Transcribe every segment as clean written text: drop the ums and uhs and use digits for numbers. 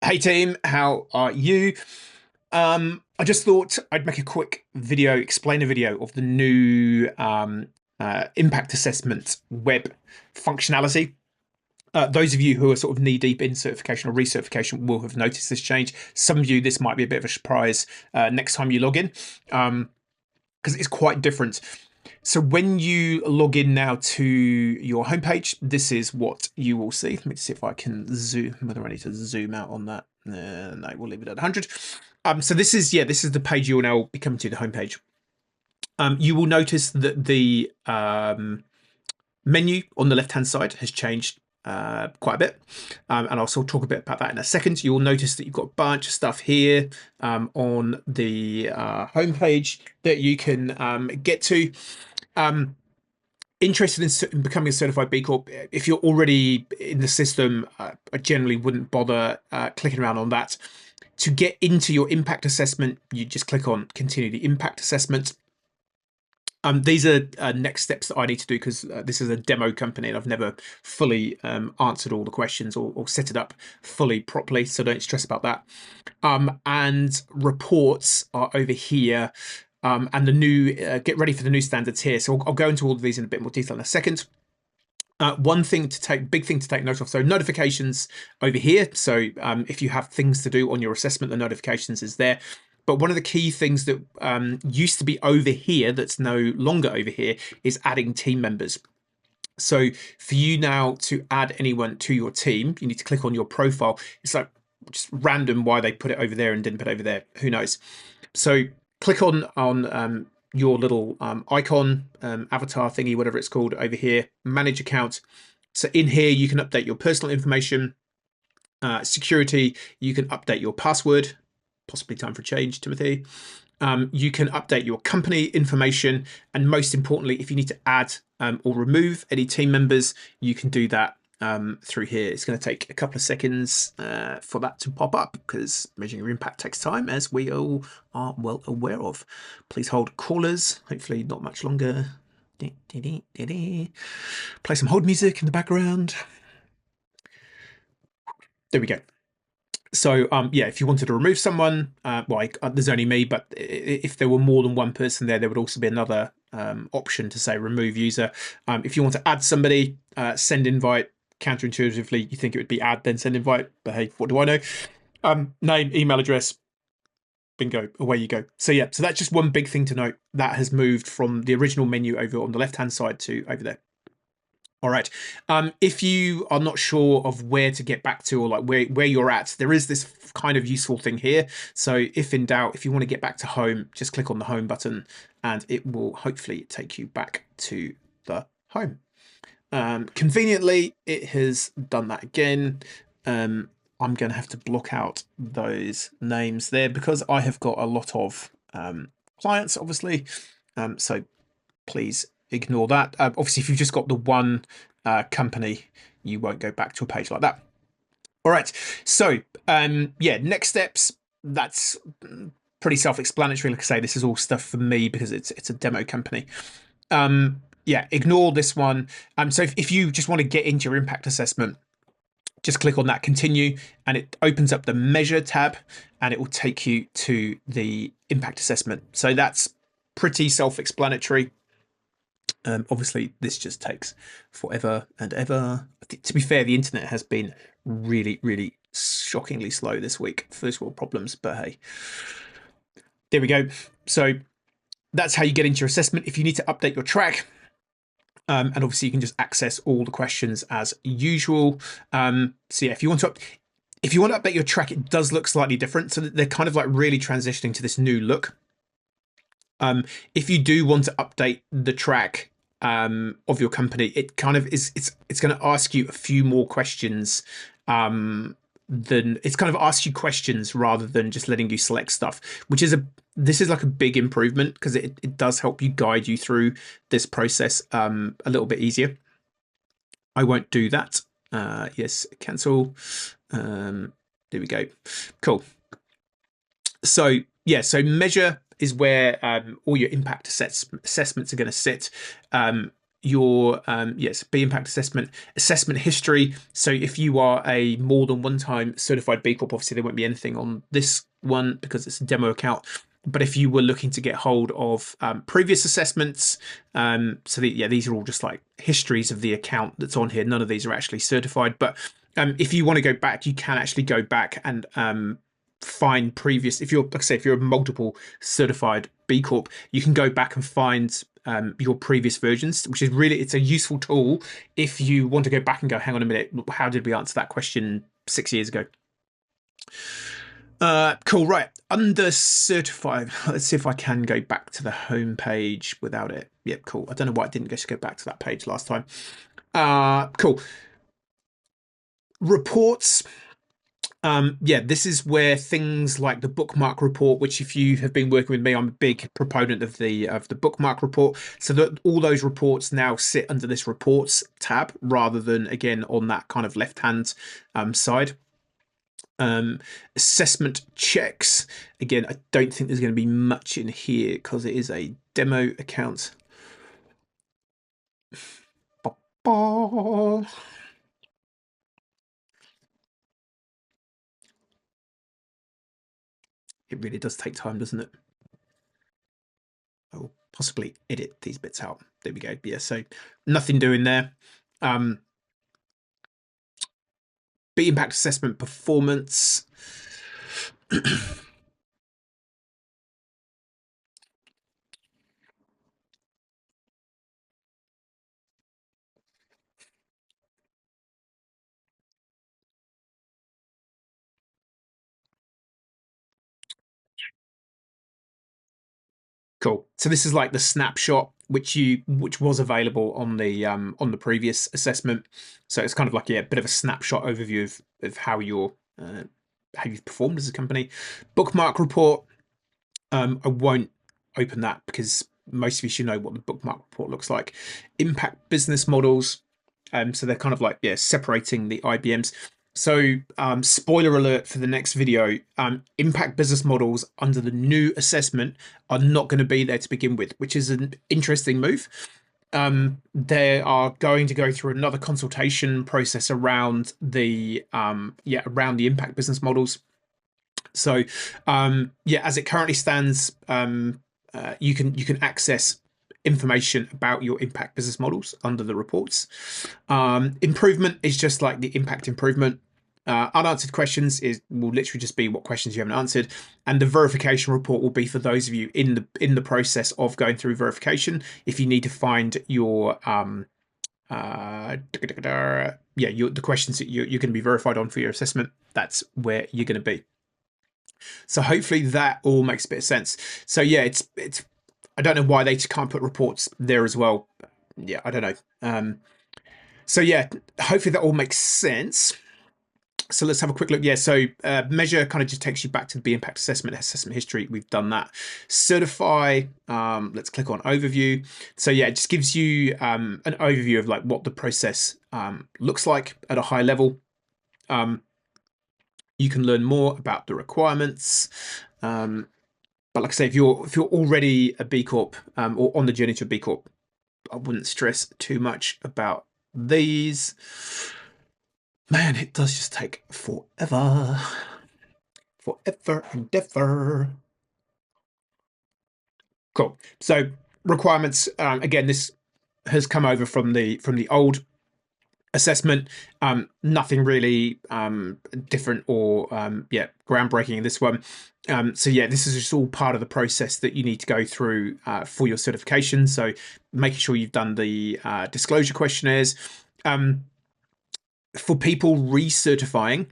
Hey team, how are you? I just thought I'd make a quick video, explain a video of the new impact assessment web functionality. Those of you who are sort of knee deep in certification or recertification will have noticed this change. Some of you, this might be a bit of a surprise next time you log in, because it's quite different. So when you log in now to your homepage, this is what you will see. Let me see if I can zoom, whether I need to zoom out on that. No, we'll leave it at 100. So this is the page you will now be coming to, the homepage. You will notice that the menu on the left-hand side has changed quite a bit, and I'll sort of talk a bit about that in a second. You'll notice that you've got a bunch of stuff here on the homepage that you can get to. Interested in becoming a certified B Corp, if you're already in the system, I generally wouldn't bother clicking around on that. To get into your impact assessment, you just click on continue the impact assessment. These are next steps that I need to do because this is a demo company and I've never fully answered all the questions or set it up fully properly, so don't stress about that. And reports are over here. And the new get ready for the new standards here. So I'll go into all of these in a bit more detail in a second. Big thing to take note of. So notifications over here. So if you have things to do on your assessment, the notifications is there. But one of the key things that used to be over here that's no longer over here is adding team members. So for you now to add anyone to your team, you need to click on your profile. It's like just random why they put it over there and didn't put it over there. Who knows? So click on your little icon, avatar thingy, whatever it's called over here, manage account. So in here, you can update your personal information, security, you can update your password, possibly time for a change, Timothy. You can update your company information. And most importantly, if you need to add or remove any team members, you can do that through here. It's going to take a couple of seconds for that to pop up because measuring your impact takes time, as we all are well aware of. Please hold callers, hopefully not much longer. Play some hold music in the background. There we go. So yeah, if you wanted to remove someone, there's only me, but if there were more than one person there would also be another option to say remove user. If you want to add somebody, send invite. Counterintuitively, you think it would be add, then send invite, but hey, what do I know? Name, email address, bingo, away you go. So yeah, so that's just one big thing to note. That has moved from the original menu over on the left-hand side to over there. All right. If you are not sure of where to get back to or like where you're at, there is this kind of useful thing here. So if in doubt, if you want to get back to home, just click on the home button and it will hopefully take you back to the home. Conveniently, it has done that again. I'm going to have to block out those names there because I have got a lot of clients, obviously. So please ignore that. Obviously, if you've just got the one company, you won't go back to a page like that. All right. So yeah, next steps. That's pretty self-explanatory. Like I say, this is all stuff for me because it's a demo company. Yeah, ignore this one. So if you just want to get into your impact assessment, just click on that continue and it opens up the measure tab and it will take you to the impact assessment. So that's pretty self-explanatory. Obviously, this just takes forever and ever. To be fair, the internet has been really, really shockingly slow this week. First world problems, but hey, there we go. So that's how you get into your assessment. If you need to update your track, and obviously you can just access all the questions as usual. So yeah, if you want to update your track, it does look slightly different. So they're kind of like really transitioning to this new look. If you do want to update the track of your company, it kind of is. It's going to ask you a few more questions. It's kind of ask you questions rather than just letting you select stuff, which is this is like a big improvement because it does help you guide you through this process a little bit easier. I won't do that. Yes, cancel. There we go. Cool. So yeah, so measure is where all your impact assessments are going to sit. your yes, B impact assessment history. So if you are a more than one time certified B Corp, obviously there won't be anything on this one because it's a demo account. But if you were looking to get hold of previous assessments, yeah, these are all just like histories of the account that's on here. None of these are actually certified, but if you want to go back, you can actually go back and find previous. If you're, like I say, if you're a multiple certified B Corp, you can go back and find your previous versions, which is really, it's a useful tool if you want to go back and go, hang on a minute, how did we answer that question 6 years ago? Cool, right. Under certified, let's see if I can go back to the home page without it. Yep, cool. I don't know why I didn't just go back to that page last time. Cool. Reports. Yeah, this is where things like the bookmark report, which if you have been working with me, I'm a big proponent of the bookmark report. So that all those reports now sit under this reports tab rather than again on that kind of left-hand side. Assessment checks. Again, I don't think there's going to be much in here because it is a demo account. It really does take time, doesn't it? I will possibly edit these bits out. There we go. Yeah, so nothing doing there. B impact assessment performance. Cool. So this is like the snapshot which was available on the previous assessment. So it's kind of like, yeah, a bit of a snapshot overview of how how you've performed as a company. Bookmark report. I won't open that because most of you should know what the bookmark report looks like. Impact business models. So they're kind of like, yeah, separating the IBMs. So spoiler alert for the next video, impact business models under the new assessment are not going to be there to begin with, which is an interesting move. They are going to go through another consultation process around the around the impact business models. So yeah, as it currently stands, you can access information about your impact business models under the reports. Improvement is just like the impact improvement. Unanswered questions will literally just be what questions you haven't answered, and the verification report will be for those of you in the process of going through verification. If you need to find your the questions that you're going to be verified on for your assessment, that's where you're going to be. So hopefully that all makes a bit of sense. So yeah, it's I don't know why they can't put reports there as well. Yeah, I don't know. So yeah, hopefully that all makes sense. So let's have a quick look. Yeah, so measure kind of just takes you back to the B impact assessment history. We've done that. Certify. Let's click on overview. So yeah, it just gives you an overview of like what the process looks like at a high level. You can learn more about the requirements. But like I say, if you're already a B Corp or on the journey to a B Corp, I wouldn't stress too much about these. Man, it does just take forever. Forever and ever. Cool. So requirements, again, this has come over from the old assessment. Nothing really different or groundbreaking in this one. So yeah, this is just all part of the process that you need to go through for your certification. So making sure you've done the disclosure questionnaires. For people recertifying,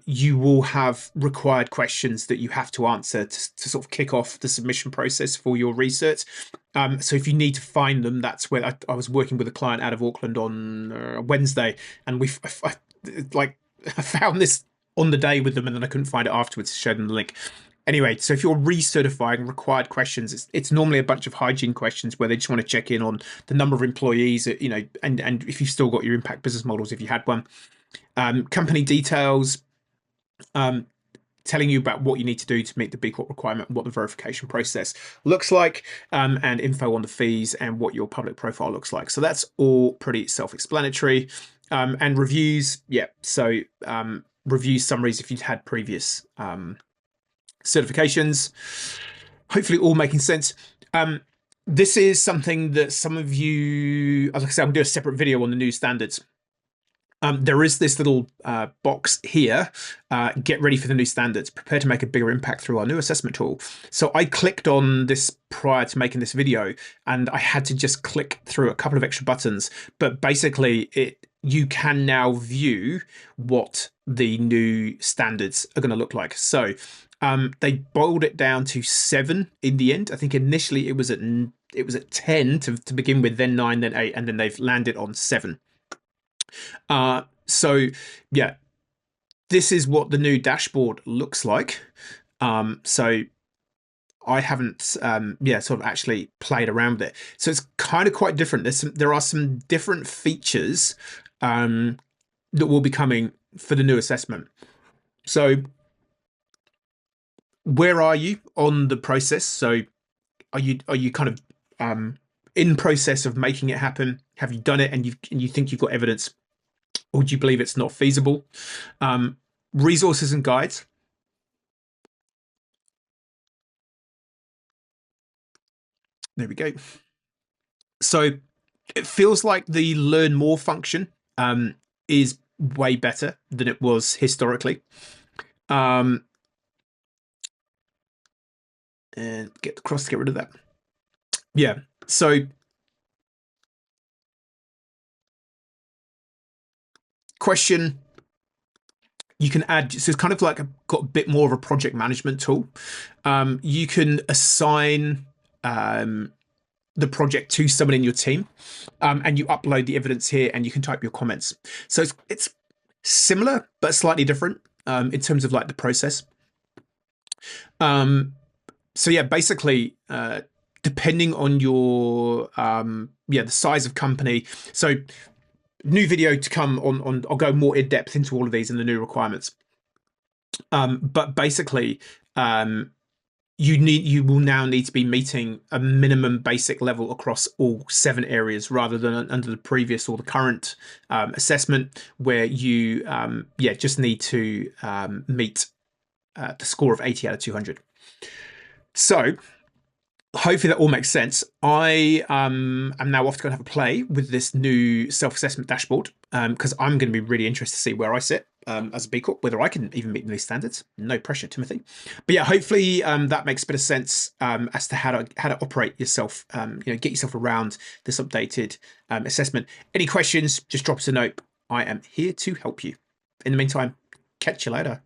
you will have required questions that you have to answer to sort of kick off the submission process for your research. So if you need to find them, that's where I was working with a client out of Auckland on Wednesday, and I found this on the day with them, and then I couldn't find it afterwards to show them the link. Anyway, so if you're recertifying required questions, it's normally a bunch of hygiene questions where they just want to check in on the number of employees, and if you've still got your impact business models, if you had one, company details, telling you about what you need to do to meet the B Corp requirement, what the verification process looks like, and info on the fees and what your public profile looks like. So that's all pretty self-explanatory. And reviews, yeah. So review summaries if you've had previous certifications. Hopefully all making sense. This is something that some of you, as I said, I'm going to do a separate video on the new standards. There is this little box here, get ready for the new standards, prepare to make a bigger impact through our new assessment tool. So I clicked on this prior to making this video, and I had to just click through a couple of extra buttons. But basically, you can now view what the new standards are going to look like. So they boiled it down to 7 in the end. I think initially it was at 10 to begin with, then 9, then 8, and then they've landed on 7. So yeah, this is what the new dashboard looks like. So I haven't, sort of actually played around with it. So it's kind of quite different. There are some different features that will be coming for the new assessment. So where are you on the process? So are you kind of in process of making it happen? Have you done it and you think you've got evidence? Or do you believe it's not feasible? Resources and guides. There we go. So it feels like the learn more function is way better than it was historically. And get rid of that. Yeah. So question. You can add, so it's kind of like got a bit more of a project management tool. You can assign the project to someone in your team, and you upload the evidence here, and you can type your comments. So it's similar but slightly different in terms of like the process. So yeah, basically, depending on your the size of company. So new video to come on. I'll go more in depth into all of these and the new requirements. But basically, you will now need to be meeting a minimum basic level across all 7 areas, rather than under the previous or the current assessment, where you just need to meet the score of 80 out of 200. So hopefully that all makes sense. I am now off to go and have a play with this new self-assessment dashboard, because I'm going to be really interested to see where I sit as a B Corp, whether I can even meet these standards. No pressure, Timothy. But yeah, hopefully that makes a bit of sense as to how to operate yourself. Get yourself around this updated assessment. Any questions? Just drop us a note. I am here to help you. In the meantime, catch you later.